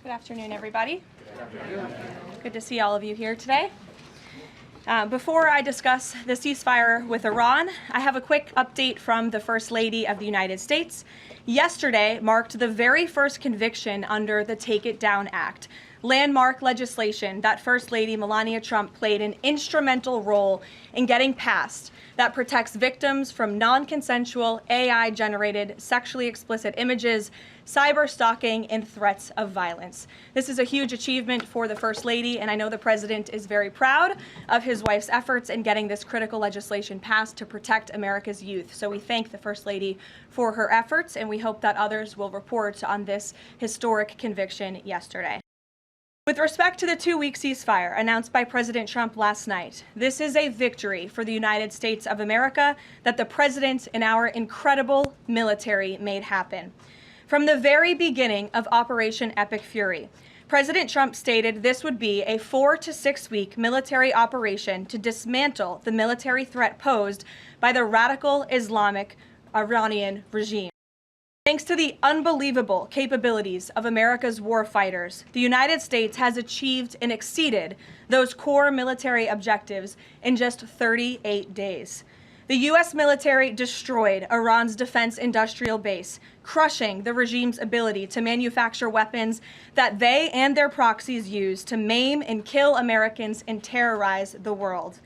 Good afternoon, everybody. Good to see all of you here today. Before I discuss the ceasefire with Iran, I have a quick update from the First Lady of the United States. Yesterday marked the very first conviction under the Take It Down Act, landmark legislation that First Lady Melania Trump played an instrumental role in getting passed that protects victims from non-consensual AI-generated sexually explicit images, cyber stalking, and threats of violence. This is a huge achievement for the First Lady, and I know the President is very proud of his wife's efforts in getting this critical legislation passed to protect America's youth. So we thank the First Lady for her efforts, and we hope that others will report on this historic conviction yesterday. With respect to the two-week ceasefire announced by President Trump last night, this is a victory for the United States of America that the President and our incredible military made happen. From the very beginning of Operation Epic Fury, President Trump stated this would be a 4 to 6 week military operation to dismantle the military threat posed by the radical Islamic Iranian regime. Thanks to the unbelievable capabilities of America's war fighters, the United States has achieved and exceeded those core military objectives in just 38 days. The U.S. military destroyed Iran's defense industrial base, crushing the regime's ability to manufacture weapons that they and their proxies use to maim and kill Americans and terrorize the world.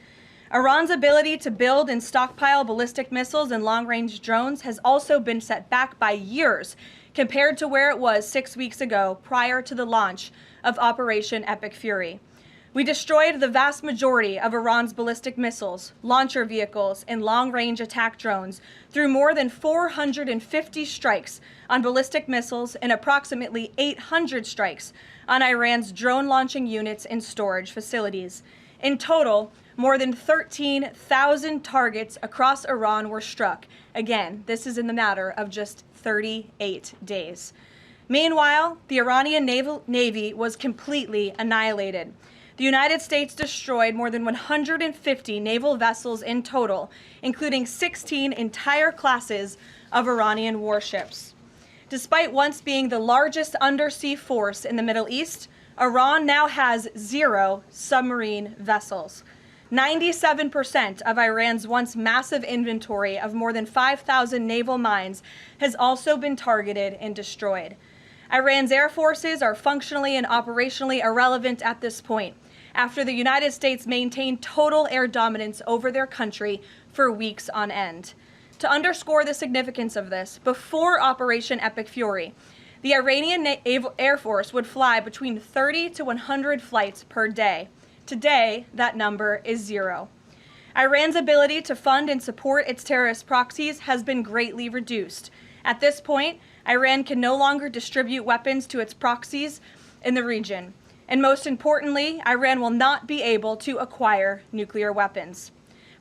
Iran's ability to build and stockpile ballistic missiles and long-range drones has also been set back by years compared to where it was 6 weeks ago prior to the launch of Operation Epic Fury. We destroyed the vast majority of Iran's ballistic missiles, launcher vehicles, and long-range attack drones through more than 450 strikes on ballistic missiles and approximately 800 strikes on Iran's drone launching units and storage facilities. In total, more than 13,000 targets across Iran were struck. Again, this is in the matter of just 38 days. Meanwhile, the Iranian Navy was completely annihilated. The United States destroyed more than 150 naval vessels in total, including 16 entire classes of Iranian warships. Despite once being the largest undersea force in the Middle East, Iran now has 0 submarine vessels. 97% of Iran's once massive inventory of more than 5,000 naval mines has also been targeted and destroyed. Iran's air forces are functionally and operationally irrelevant at this point, after the United States maintained total air dominance over their country for weeks on end. To underscore the significance of this, before Operation Epic Fury, the Iranian Air Force would fly between 30 to 100 flights per day. Today, that number is 0. Iran's ability to fund and support its terrorist proxies has been greatly reduced. At this point, Iran can no longer distribute weapons to its proxies in the region. And most importantly, Iran will not be able to acquire nuclear weapons.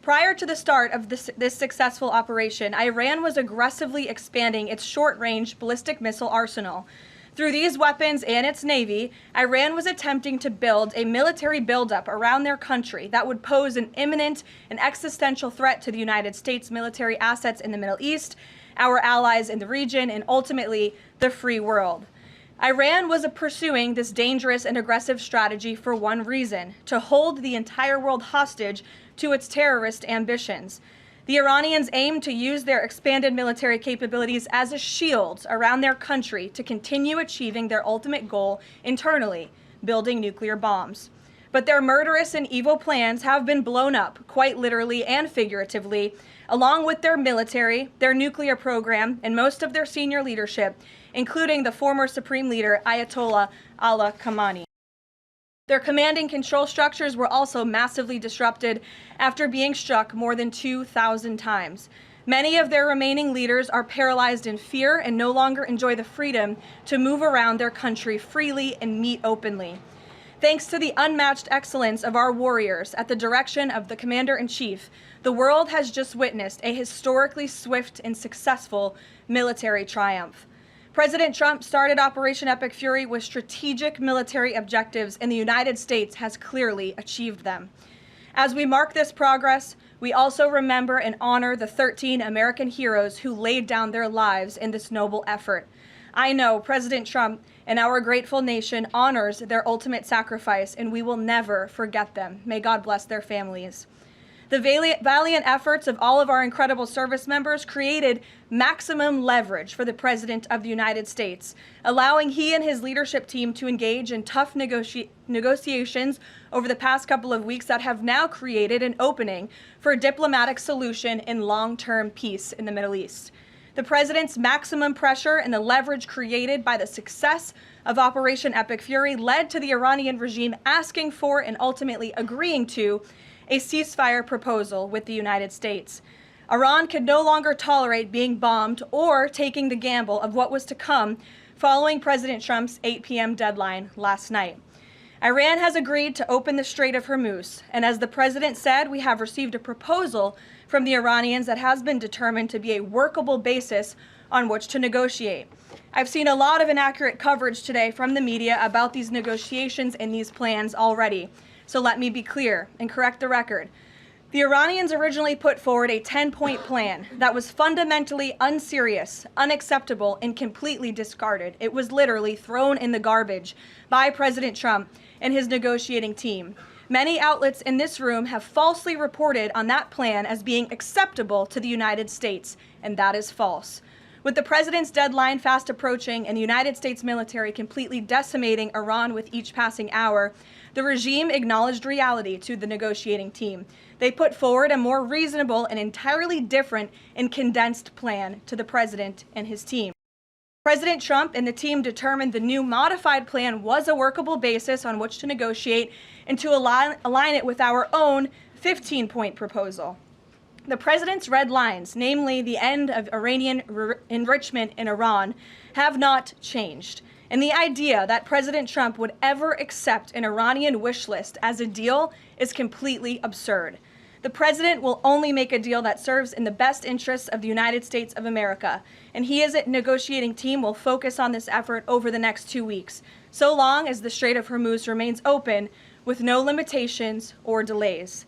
Prior to the start of this successful operation, Iran was aggressively expanding its short-range ballistic missile arsenal. Through these weapons and its navy, Iran was attempting to build a military buildup around their country that would pose an imminent and existential threat to the United States military assets in the Middle East, our allies in the region, and ultimately the free world. Iran was pursuing this dangerous and aggressive strategy for one reason: to hold the entire world hostage to its terrorist ambitions. The Iranians aim to use their expanded military capabilities as a shield around their country to continue achieving their ultimate goal internally, building nuclear bombs. But their murderous and evil plans have been blown up, quite literally and figuratively, along with their military, their nuclear program, and most of their senior leadership, including the former Supreme Leader Ayatollah Ali Khamenei. Their command and control structures were also massively disrupted after being struck more than 2,000 times. Many of their remaining leaders are paralyzed in fear and no longer enjoy the freedom to move around their country freely and meet openly. Thanks to the unmatched excellence of our warriors at the direction of the Commander-in-Chief, the world has just witnessed a historically swift and successful military triumph. President Trump started Operation Epic Fury with strategic military objectives, and the United States has clearly achieved them. As we mark this progress, we also remember and honor the 13 American heroes who laid down their lives in this noble effort. I know President Trump and our grateful nation honors their ultimate sacrifice, and we will never forget them. May God bless their families. The valiant efforts of all of our incredible service members created maximum leverage for the President of the United States, allowing he and his leadership team to engage in tough negotiations over the past couple of weeks that have now created an opening for a diplomatic solution and long-term peace in the Middle East. The President's maximum pressure and the leverage created by the success of Operation Epic Fury led to the Iranian regime asking for and ultimately agreeing to a ceasefire proposal with the United States. Iran could no longer tolerate being bombed or taking the gamble of what was to come following President Trump's 8 p.m. deadline last night. Iran has agreed to open the Strait of Hormuz, and as the President said, we have received a proposal from the Iranians that has been determined to be a workable basis on which to negotiate. I've seen a lot of inaccurate coverage today from the media about these negotiations and these plans already. So let me be clear and correct the record. The Iranians originally put forward a 10-point plan that was fundamentally unserious, unacceptable, and completely discarded. It was literally thrown in the garbage by President Trump and his negotiating team. Many outlets in this room have falsely reported on that plan as being acceptable to the United States, and that is false. With the President's deadline fast approaching and the United States military completely decimating Iran with each passing hour, the regime acknowledged reality to the negotiating team. They put forward a more reasonable and entirely different and condensed plan to the President and his team. President Trump and the team determined the new modified plan was a workable basis on which to negotiate and to align it with our own 15-point proposal. The President's red lines, namely the end of Iranian enrichment in Iran, have not changed. And the idea that President Trump would ever accept an Iranian wish list as a deal is completely absurd. The President will only make a deal that serves in the best interests of the United States of America, and he as a negotiating team will focus on this effort over the next 2 weeks, so long as the Strait of Hormuz remains open with no limitations or delays.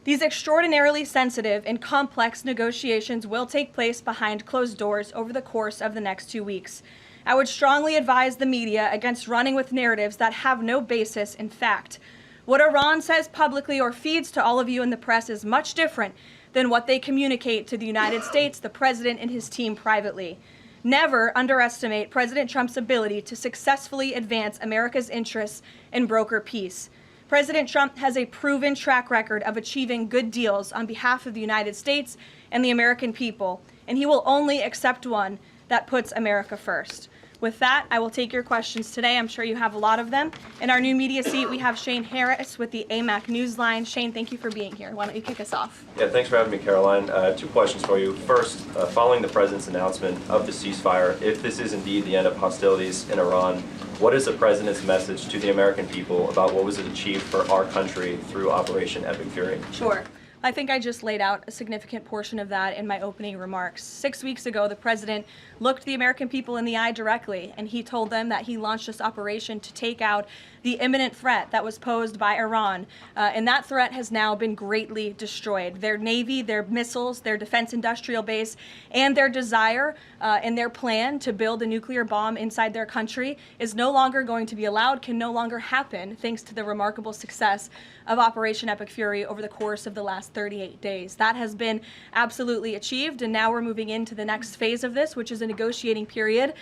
These extraordinarily sensitive and complex negotiations will take place behind closed doors over the course of the next 2 weeks. I would strongly advise the media against running with narratives that have no basis in fact. What Iran says publicly or feeds to all of you in the press is much different than what they communicate to the United States, the President, and his team privately. Never underestimate President Trump's ability to successfully advance America's interests and broker peace. President Trump has a proven track record of achieving good deals on behalf of the United States and the American people, and he will only accept one that puts America first. With that, I will take your questions today. I'm sure you have a lot of them. In our new media seat, we have Shane Harris with the AMAC Newsline. Shane, thank you for being here. Why don't you kick us off? Yeah, thanks for having me, Caroline. 2 questions for you. First, following the President's announcement of the ceasefire, if this is indeed the end of hostilities in Iran, what is the President's message to the American people about what was achieved for our country through Operation Epic Fury? Sure. I think I just laid out a significant portion of that in my opening remarks. 6 weeks ago, the President looked the American people in the eye directly, and he told them that he launched this operation to take out the imminent threat that was posed by Iran. And that threat has now been greatly destroyed. Their Navy, their missiles, their defense industrial base, and their desire and their plan to build a nuclear bomb inside their country is no longer going to be allowed, can no longer happen, thanks to the remarkable success of Operation Epic Fury over the course of the last 38 days. That has been absolutely achieved, and now we're moving into the next phase of this, which is a negotiating period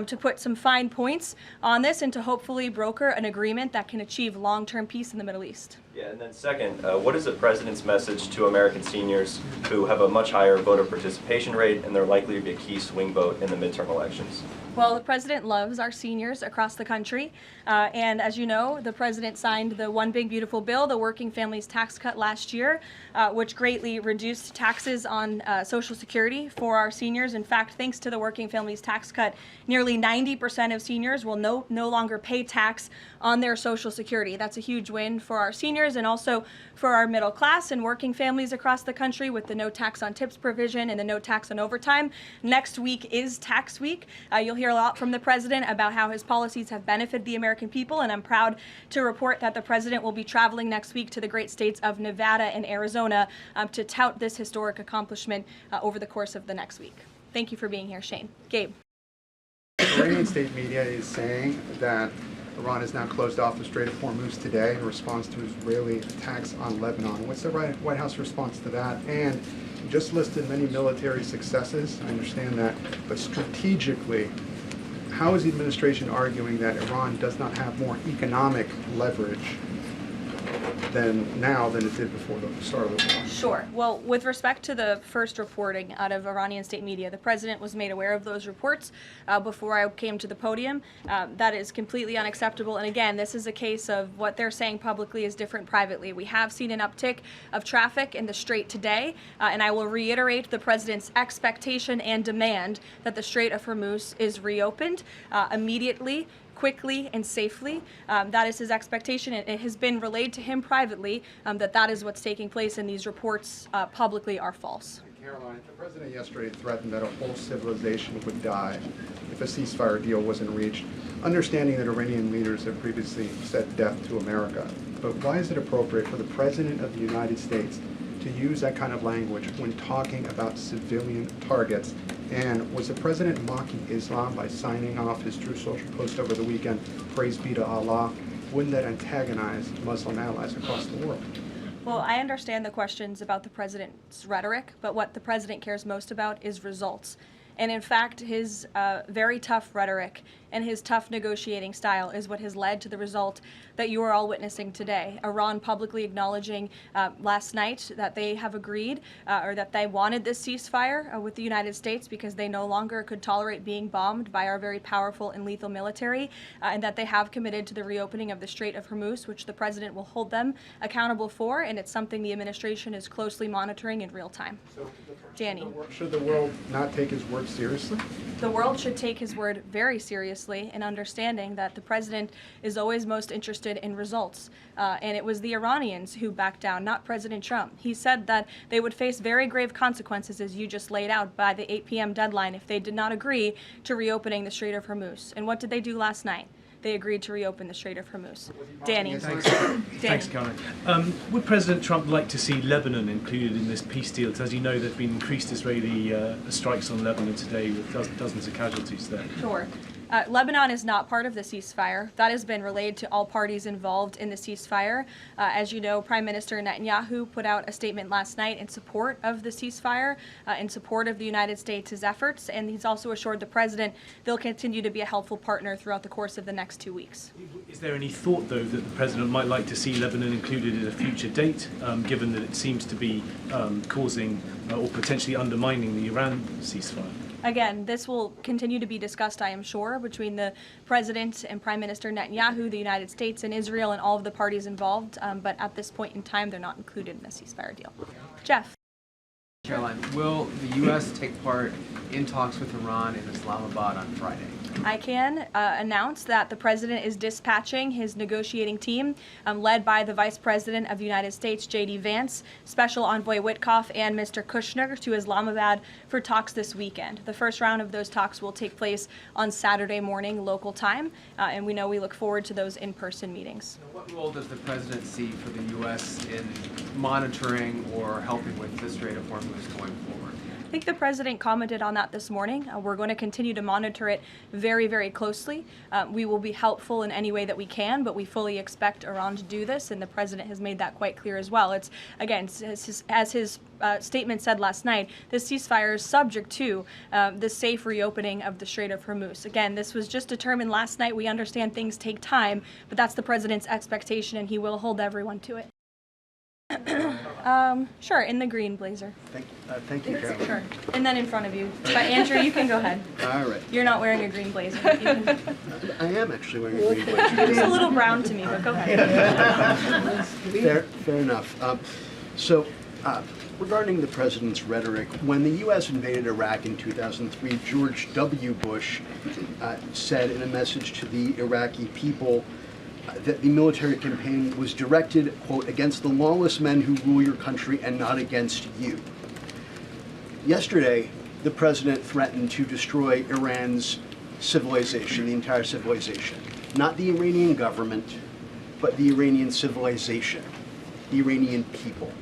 to put some fine points on this and to hopefully broker an agreement that can achieve long-term peace in the Middle East. Yeah, and then second, what is the President's message to American seniors who have a much higher voter participation rate and they're likely to be a key swing vote in the midterm elections? Well, the President loves our seniors across the country. And as you know, the President signed the One Big Beautiful Bill, the Working Families Tax Cut last year, which greatly reduced taxes on Social Security for our seniors. In fact, thanks to the Working Families Tax Cut, nearly 90% of seniors will no longer pay tax on their Social Security. That's a huge win for our seniors and also for our middle class and working families across the country with the no tax on tips provision and the no tax on overtime. Next week is tax week. You'll hear a lot from the President about how his policies have benefited the American people, and I'm proud to report that the President will be traveling next week to the great states of Nevada and Arizona to tout this historic accomplishment over the course of the next week. Thank you for being here, Shane. Gabe. Iranian state media is saying that Iran has now closed off the Strait of Hormuz today in response to Israeli attacks on Lebanon. What's the White House response to that? And you just listed many military successes. I understand that. But strategically, how is the administration arguing that Iran does not have more economic leverage than it did before the start of the war? Sure. Well, with respect to the first reporting out of Iranian state media, the president was made aware of those reports before I came to the podium. That is completely unacceptable. And again, this is a case of what they're saying publicly is different privately. We have seen an uptick of traffic in the Strait today, and I will reiterate the president's expectation and demand that the Strait of Hormuz is reopened immediately, quickly and safely. That is his expectation. It has been relayed to him privately that is what's taking place, and these reports publicly are false. Karoline, the president yesterday threatened that a whole civilization would die if a ceasefire deal wasn't reached, understanding that Iranian leaders have previously said death to America. But why is it appropriate for the president of the United States to use that kind of language when talking about civilian targets? And was the president mocking Islam by signing off his True Social post over the weekend, praise be to Allah? Wouldn't that antagonize Muslim allies across the world? Well, I understand the questions about the president's rhetoric, but what the president cares most about is results. And in fact, his very tough rhetoric and his tough negotiating style is what has led to the result that you are all witnessing today. Iran publicly acknowledging last night that they have agreed or that they wanted this ceasefire with the United States because they no longer could tolerate being bombed by our very powerful and lethal military, and that they have committed to the reopening of the Strait of Hormuz, which the president will hold them accountable for, and it's something the administration is closely monitoring in real time. Danny. Should the world not take his word seriously? The world should take his word very seriously in understanding that the president is always most interested in results. And it was the Iranians who backed down, not President Trump. He said that they would face very grave consequences, as you just laid out, by the 8 p.m. deadline if they did not agree to reopening the Strait of Hormuz. And what did they do last night? They agreed to reopen the Strait of Hormuz. Danny. Thanks, Caroline. Would President Trump like to see Lebanon included in this peace deal? Because as you know, there have been increased Israeli strikes on Lebanon today with dozens of casualties there. Sure. Lebanon is not part of the ceasefire. That has been relayed to all parties involved in the ceasefire. As you know, Prime Minister Netanyahu put out a statement last night in support of the ceasefire, in support of the United States' efforts, and he's also assured the president they'll continue to be a helpful partner throughout the course of the next 2 weeks. Is there any thought, though, that the president might like to see Lebanon included at a future date, given that it seems to be causing or potentially undermining the Iran ceasefire? Again, this will continue to be discussed, I am sure, between the President and Prime Minister Netanyahu, the United States and Israel, and all of the parties involved. But at this point in time, they're not included in the ceasefire deal. Jeff. Caroline, will the U.S. take part in talks with Iran in Islamabad on Friday? I can announce that the president is dispatching his negotiating team, led by the Vice President of the United States, JD Vance, Special Envoy Witkoff, and Mr. Kushner to Islamabad for talks this weekend. The first round of those talks will take place on Saturday morning local time, and we look forward to those in-person meetings. What role does the president see for the U.S. in monitoring or helping with the Strait of Hormuz going forward? I think the president commented on that this morning. We're going to continue to monitor it very, very closely. We will be helpful in any way that we can, but we fully expect Iran to do this, and the president has made that quite clear as well. It's, again, as his statement said last night, this ceasefire is subject to the safe reopening of the Strait of Hormuz. Again, this was just determined last night. We understand things take time, but that's the president's expectation, and he will hold everyone to it. Sure, in the green blazer. Thank you, Caroline. Sure, and then in front of you. But Andrew, you can go ahead. All right. You're not wearing a green blazer. You can... I am actually wearing a green blazer. It's a little brown to me, but go ahead. Fair enough. Regarding the president's rhetoric, when the U.S. invaded Iraq in 2003, George W. Bush said in a message to the Iraqi people that the military campaign was directed, quote, against the lawless men who rule your country and not against you. Yesterday, the president threatened to destroy Iran's civilization, the entire civilization. Not the Iranian government, but the Iranian civilization, the Iranian people.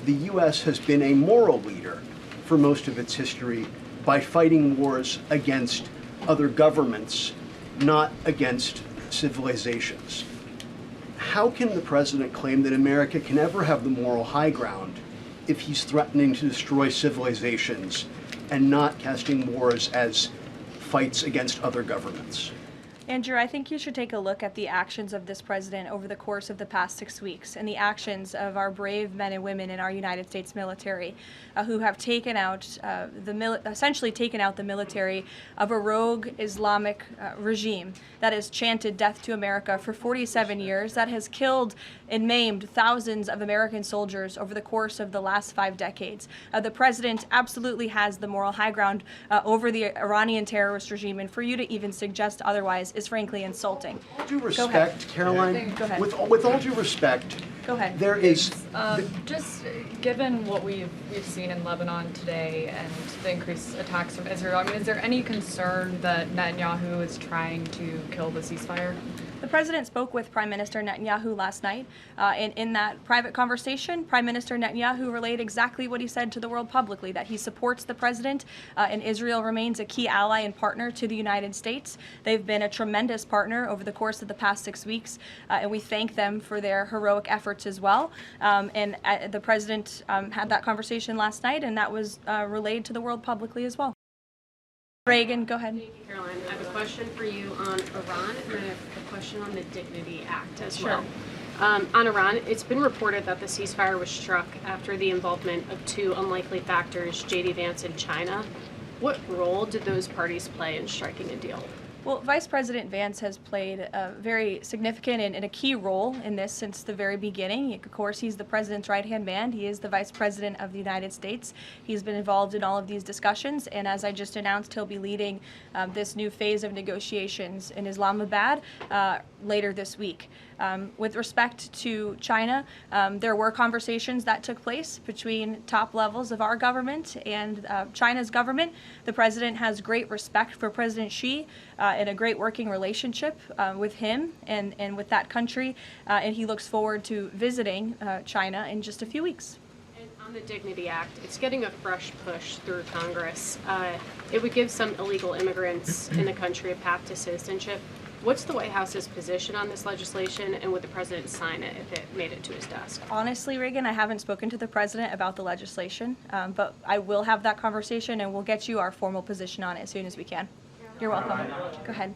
The U.S. has been a moral leader for most of its history by fighting wars against other governments, not against civilizations. How can the president claim that America can ever have the moral high ground if he's threatening to destroy civilizations and not casting wars as fights against other governments? Andrew, I think you should take a look at the actions of this president over the course of the past 6 weeks and the actions of our brave men and women in our United States military who have taken out essentially taken out the military of a rogue Islamic regime that has chanted death to America for 47 years, that has killed and maimed thousands of American soldiers over the course of the last 5 decades. The president absolutely has the moral high ground over the Iranian terrorist regime, and for you to even suggest otherwise is frankly insulting. With all due respect, Caroline, Go ahead. with all due respect, Go ahead. there is... Just given what we've seen in Lebanon today and the increased attacks from Israel, I mean, is there any concern that Netanyahu is trying to kill the ceasefire? The president spoke with Prime Minister Netanyahu last night, and in that private conversation, Prime Minister Netanyahu relayed exactly what he said to the world publicly, that he supports the president, and Israel remains a key ally and partner to the United States. They've been a tremendous partner over the course of the past 6 weeks, and we thank them for their heroic efforts as well. The president had that conversation last night, and that was relayed to the world publicly as well. Reagan, go ahead. Thank you, Caroline. I have a question for you on Iran, and I have a question on the Dignity Act as well. On Iran, it's been reported that the ceasefire was struck after the involvement of 2 unlikely factors, JD Vance and China. What role did those parties play in striking a deal? Well, Vice President Vance has played a very significant and a key role in this since the very beginning. Of course, he's the president's right-hand man. He is the Vice President of the United States. He's been involved in all of these discussions, and as I just announced, he'll be leading this new phase of negotiations in Islamabad later this week. With respect to China, there were conversations that took place between top levels of our government and China's government. The president has great respect for President Xi and a great working relationship with him and with that country, and he looks forward to visiting China in just a few weeks. And on the Dignity Act, it's getting a fresh push through Congress. It would give some illegal immigrants in the country a path to citizenship. What's the White House's position on this legislation, and would the president sign it if it made it to his desk? Honestly, Reagan, I haven't spoken to the president about the legislation, but I will have that conversation, and we'll get you our formal position on it as soon as we can. You're welcome. Go ahead.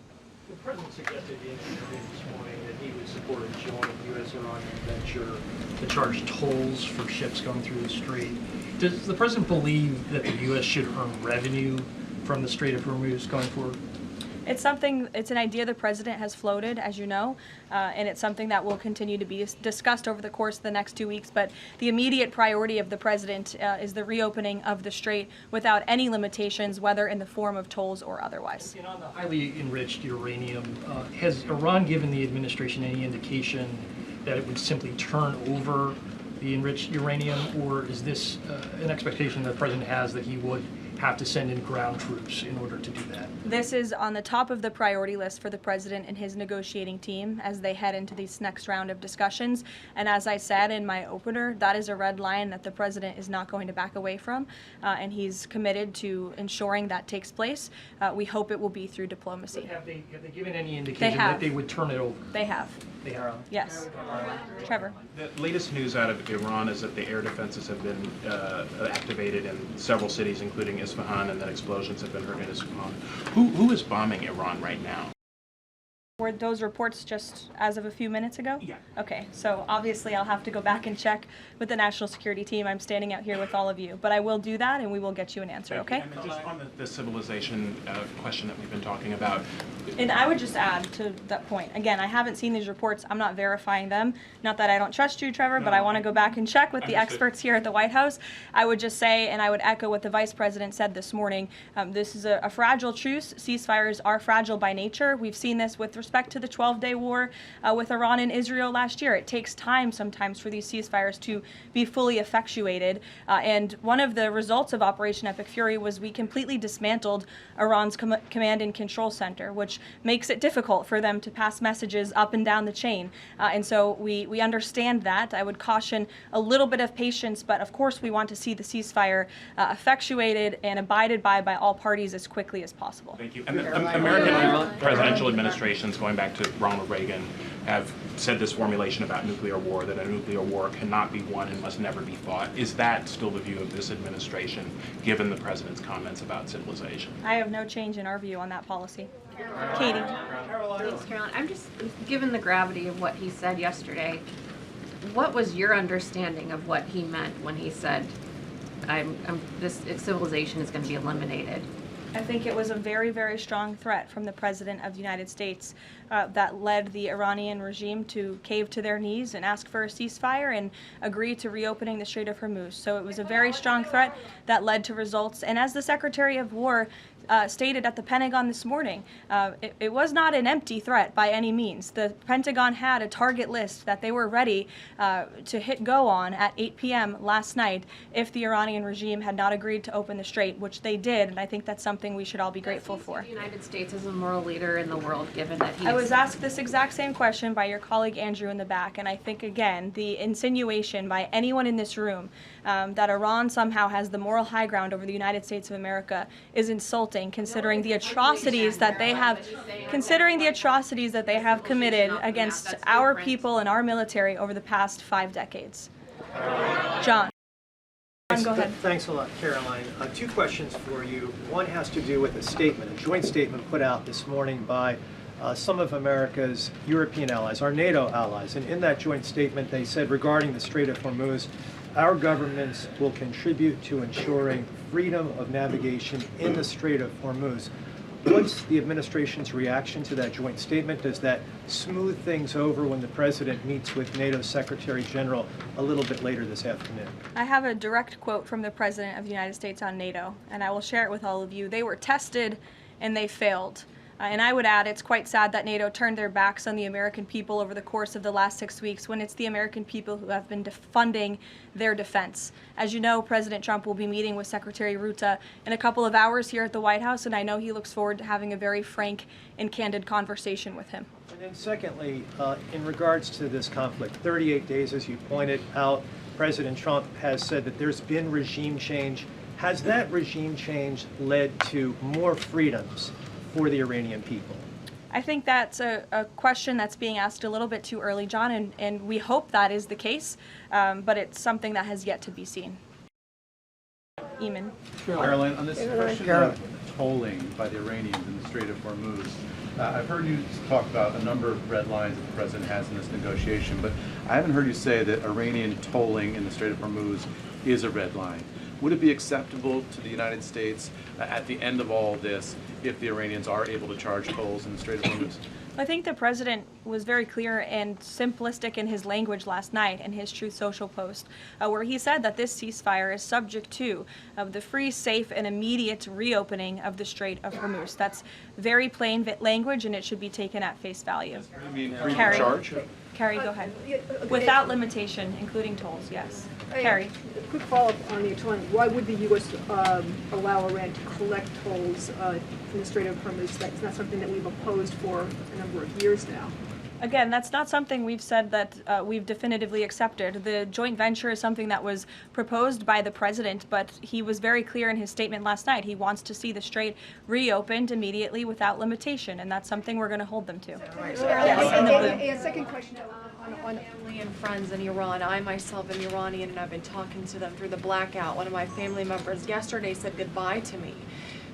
The president suggested in an interview this morning that he would support a joint U.S.-Iranian venture to charge tolls for ships going through the strait. Does the president believe that the U.S. should earn revenue from the Strait of Hormuz going forward? It's an idea the president has floated, as you know, and it's something that will continue to be discussed over the course of the next 2 weeks. But the immediate priority of the president is the reopening of the strait without any limitations, whether in the form of tolls or otherwise. And on the highly enriched uranium, has Iran given the administration any indication that it would simply turn over the enriched uranium, or is this an expectation that the president has that he would have to send in ground troops in order to do that? This is on the top of the priority list for the president and his negotiating team as they head into this next round of discussions. And as I said in my opener, that is a red line that the president is not going to back away from, and he's committed to ensuring that takes place. We hope it will be through diplomacy. Have they given any indication that they would turn it over? They have. They have. Yes. Trevor. The latest news out of Iran is that the air defenses have been activated in several cities, including Isfahan, and that explosions have been heard in Isfahan. Who is bombing Iran right now? Were those reports just as of a few minutes ago? Yeah. Okay, so obviously I'll have to go back and check with the national security team. I'm standing out here with all of you, but I will do that and we will get you an answer, okay? And just on the civilization question that we've been talking about. And I would just add to that point, again, I haven't seen these reports. I'm not verifying them. Not that I don't trust you, Trevor, but I want to go back and check with the experts here at the White House. I would just say, and I would echo what the Vice President said this morning, this is a fragile truce. Ceasefires are fragile by nature. We've seen this with respect respect to the 12-day war with Iran and Israel last year. It takes time sometimes for these ceasefires to be fully effectuated. And one of the results of Operation Epic Fury was we completely dismantled Iran's command and control center, which makes it difficult for them to pass messages up and down the chain. And so we understand that. I would caution a little bit of patience, but of course we want to see the ceasefire effectuated and abided by all parties as quickly as possible. Thank you. And the American presidential administrations, going back to Ronald Reagan, have said this formulation about nuclear war, that a nuclear war cannot be won and must never be fought. Is that still the view of this administration, given the president's comments about civilization? I have no change in our view on that policy. Katie. Thanks, Caroline. I'm just, given the gravity of what he said yesterday, what was your understanding of what he meant when he said, this civilization is going to be eliminated? I think it was a very, very strong threat from the President of the United States that led the Iranian regime to cave to their knees and ask for a ceasefire and agree to reopening the Strait of Hormuz. So it was a very strong threat that led to results. And as the Secretary of War stated at the Pentagon this morning, it was not an empty threat by any means. The Pentagon had a target list that they were ready to hit go on at 8 p.m. last night if the Iranian regime had not agreed to open the strait, which they did, and I think that's something we should all be grateful for. The United States is a moral leader in the world, given that I was asked this exact same question by your colleague Andrew in the back, and I think, again, the insinuation by anyone in this room that Iran somehow has the moral high ground over the United States of America is insulting, considering the atrocities that they have committed against our people and our military over the past 5 decades. John. Go ahead. Thanks a lot, Caroline. 2 questions for you. One has to do with a statement, a joint statement put out this morning by some of America's European allies, our NATO allies. And in that joint statement, they said regarding the Strait of Hormuz, our governments will contribute to ensuring freedom of navigation in the Strait of Hormuz. What's the administration's reaction to that joint statement? Does that smooth things over when the president meets with NATO Secretary General a little bit later this afternoon? I have a direct quote from the President of the United States on NATO, and I will share it with all of you. They were tested and they failed. And I would add, it's quite sad that NATO turned their backs on the American people over the course of the last 6 weeks when it's the American people who have been funding their defense. As you know, President Trump will be meeting with Secretary Ruta in a couple of hours here at the White House, and I know he looks forward to having a very frank and candid conversation with him. And then secondly, in regards to this conflict, 38 days, as you pointed out, President Trump has said that there's been regime change. Has that regime change led to more freedoms for the Iranian people? I think that's a question that's being asked a little bit too early, John, and we hope that is the case, but it's something that has yet to be seen. Eamon. Caroline, on this question of tolling by the Iranians in the Strait of Hormuz, I've heard you talk about a number of red lines that the president has in this negotiation, but I haven't heard you say that Iranian tolling in the Strait of Hormuz is a red line. Would it be acceptable to the United States at the end of all this if the Iranians are able to charge tolls in the Strait of Hormuz? I think the president was very clear and simplistic in his language last night in his Truth Social post, where he said that this ceasefire is subject to the free, safe, and immediate reopening of the Strait of Hormuz. That's very plain language, and it should be taken at face value. You mean free to charge? Carrie, go ahead. Without limitation, including tolls, yes. Carrie. A quick follow-up on the tolling. Why would the U.S. allow Iran to collect tolls from the Strait of Hormuz? That's not something that we've opposed for a number of years now. Again, that's not something we've said that we've definitively accepted. The joint venture is something that was proposed by the president, but he was very clear in his statement last night. He wants to see the strait reopened immediately without limitation, and that's something we're going to hold them to. Yes, second question. On family and friends in Iran. I myself am Iranian, and I've been talking to them through the blackout. One of my family members yesterday said goodbye to me.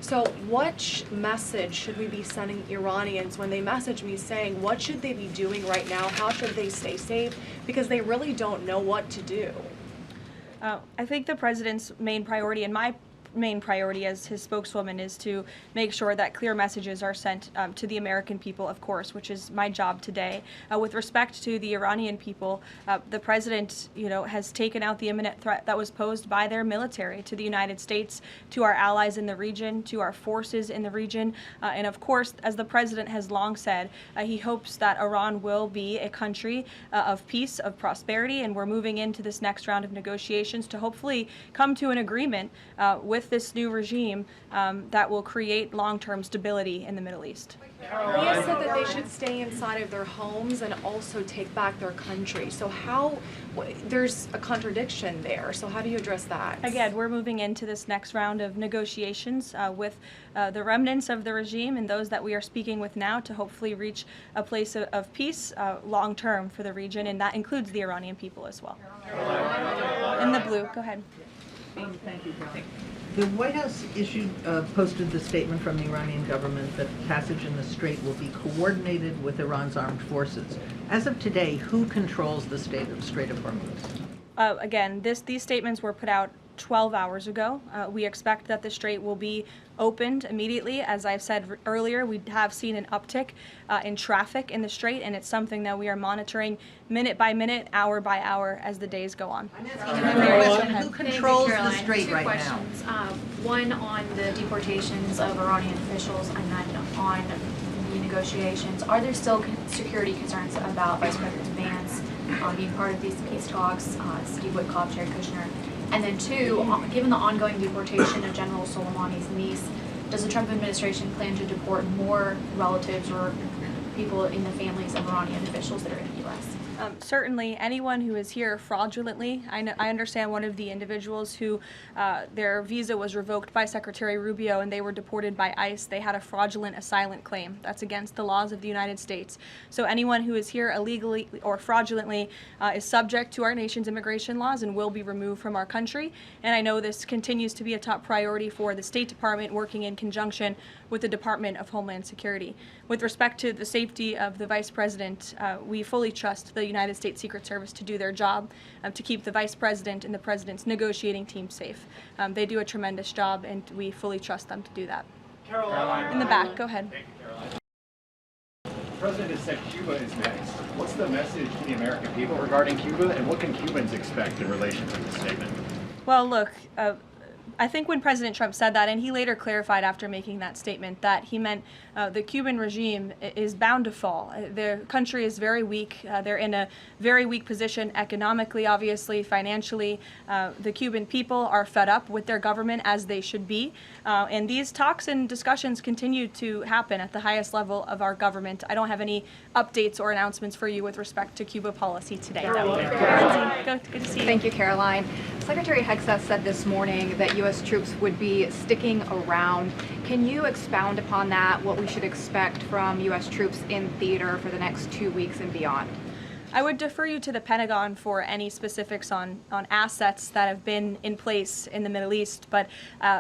So what message should we be sending Iranians when they message me saying what should they be doing right now? How should they stay safe? Because they really don't know what to do. I think the president's main priority, in my main priority as his spokeswoman is to make sure that clear messages are sent to the American people, of course, which is my job today. With respect to the Iranian people, the president, has taken out the imminent threat that was posed by their military to the United States, to our allies in the region, to our forces in the region, and of course, as the president has long said, he hopes that Iran will be a country of peace, of prosperity, and we're moving into this next round of negotiations to hopefully come to an agreement with this new regime that will create long-term stability in the Middle East. He has said that they should stay inside of their homes and also take back their country. So there's a contradiction there. So how do you address that? Again, we're moving into this next round of negotiations with the remnants of the regime and those that we are speaking with now to hopefully reach a place of peace long-term for the region, and that includes the Iranian people as well. In the blue, go ahead. Thank you, Karoline. The White House posted the statement from the Iranian government that passage in the Strait will be coordinated with Iran's armed forces. As of today, who controls the Strait of Hormuz? Again, these statements were put out 12 hours ago. We expect that the strait will be opened immediately. As I've said earlier, we have seen an uptick in traffic in the strait, and it's something that we are monitoring minute by minute, hour by hour as the days go on. Who controls the strait right now? Two questions. One on the deportations of Iranian officials, and then on the negotiations. Are there still security concerns about Vice President Vance being part of these peace talks, Steve Witkoff, Jared Kushner? And then two, given the ongoing deportation of General Soleimani's niece, does the Trump administration plan to deport more relatives or people in the families of Iranian officials that are in the U.S.? Certainly, anyone who is here fraudulently. I understand one of the individuals who their visa was revoked by Secretary Rubio and they were deported by ICE. They had a fraudulent asylum claim. That's against the laws of the United States. So anyone who is here illegally or fraudulently is subject to our nation's immigration laws and will be removed from our country. And I know this continues to be a top priority for the State Department, working in conjunction with the Department of Homeland Security. With respect to the safety of the Vice President, we fully trust the United States Secret Service to do their job, to keep the Vice President and the President's negotiating team safe. They do a tremendous job, and we fully trust them to do that. Karoline. In the back, go ahead. Thank you, Karoline. The President has said Cuba is next. What's the message to the American people regarding Cuba, and what can Cubans expect in relation to this statement? Well, look, I think when President Trump said that, and he later clarified after making that statement, that he meant the Cuban regime is bound to fall. Their country is very weak. They're in a very weak position economically, obviously, financially. The Cuban people are fed up with their government, as they should be. And these talks and discussions continue to happen at the highest level of our government. I don't have any updates or announcements for you with respect to Cuba policy today. Good to see you. Thank you, Karoline. Secretary Hegseth said this morning that U.S. troops would be sticking around. Can you expound upon that, what we should expect from U.S. troops in theater for the next 2 weeks and beyond? I would defer you to the Pentagon for any specifics on assets that have been in place in the Middle East, but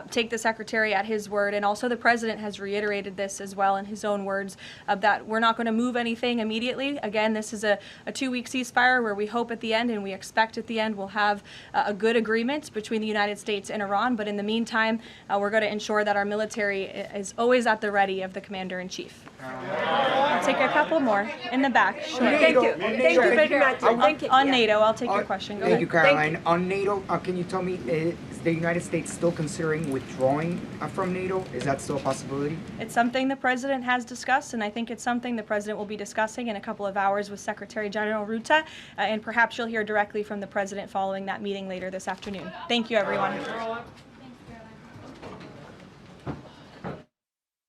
take the Secretary at his word, and also the President has reiterated this as well in his own words, that we're not going to move anything immediately. Again, this is a 2-week ceasefire where we hope at the end, and we expect at the end, we'll have a good agreement between the United States and Iran, but in the meantime, we're going to ensure that our military is always at the ready of the Commander-in-Chief. I'll take a couple more in the back. Sure. Thank you. Thank you. On NATO, I'll take your question. Go Thank you, ahead. Karoline. On NATO, can you tell me, is the United States still considering withdrawing from NATO? Is that still a possibility? It's something the President has discussed, and I think it's something the President will be discussing in a couple of hours with Secretary General Ruta, and perhaps you'll hear directly from the President following that meeting later this afternoon. Thank you, everyone.